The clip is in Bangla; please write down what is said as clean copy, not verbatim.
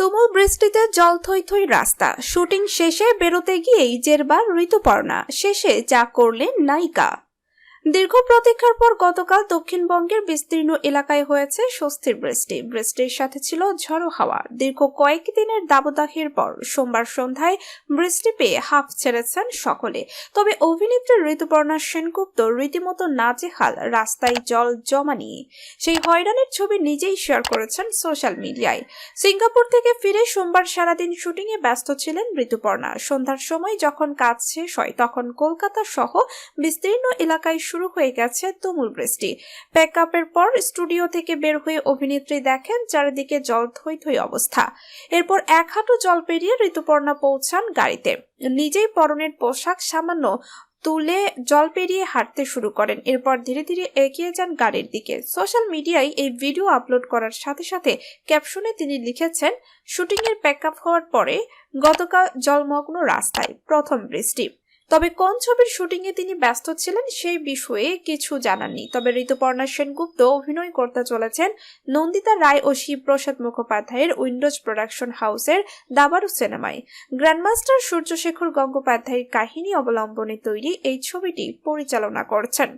তুমুল বৃষ্টিতে জল থই থই রাস্তা, শুটিং শেষে বেরোতে গিয়েই জেরবার ঋতুপর্ণা, শেষে যা করলেন নায়িকা। দীর্ঘ প্রতীক্ষার পর গতকাল দক্ষিণবঙ্গের বিস্তীর্ণ এলাকায় হয়েছে স্বস্তির বৃষ্টি। বৃষ্টির সাথে ছিল ঝড়ো হাওয়া। দীর্ঘ কয়েকদিনের দাবদাহের পর সোমবার সন্ধ্যায় বৃষ্টি পেয়ে হাঁফ ছেড়েছেন সকলে। তবে অভিনেত্রী ঋতুপর্ণা সেনগুপ্ত রীতিমতো নাজেহাল, রাস্তায় জল জমা নিয়ে। সেই হয়রানির ছবি নিজেই শেয়ার করেছেন সোশ্যাল মিডিয়ায়। সিঙ্গাপুর থেকে ফিরে সোমবার সারাদিন শুটিংয়ে ব্যস্ত ছিলেন ঋতুপর্ণা। সন্ধ্যার সময় যখন কাজ শেষ হয় তখন কলকাতা সহ বিস্তীর্ণ এলাকায় শুরু হয়ে গেছে তুমুল বৃষ্টি। প্যাকআপের পর স্টুডিও থেকে বের হয়ে অভিনেত্রী দেখেন চারিদিকে জল থই থই অবস্থা। এরপর এক হাঁটু জল পেরিয়ে ঋতুপর্ণা পৌঁছান গাড়িতে। নিজেই পরনের পোশাক সামান্য তুলে জল পেরিয়ে হাঁটতে শুরু করেন। এরপর ধীরে ধীরে এগিয়ে যান গাড়ির দিকে। সোশ্যাল মিডিয়ায় এই ভিডিও আপলোড করার সাথে সাথে ক্যাপশনে তিনি লিখেছেন, শুটিংয়ের প্যাকআপ হওয়ার পরে গতকাল জলমগ্ন রাস্তায় প্রথম বৃষ্টি। তবে কোন ছবির শুটিংয়ে তিনি ব্যস্ত ছিলেন সেই বিষয়ে কিছু জানাননি। তবে ঋতুপর্ণা সেনগুপ্ত অভিনয় করতে চলেছেন নন্দিতা রায় ও শিবপ্রসাদ মুখোপাধ্যায়ের উইন্ডোজ প্রোডাকশন হাউসের দাবারু সিনেমায়। গ্র্যান্ডমাস্টার সূর্যশেখর গঙ্গোপাধ্যায়ের কাহিনী অবলম্বনে তৈরি এই ছবিটি পরিচালনা করছেন।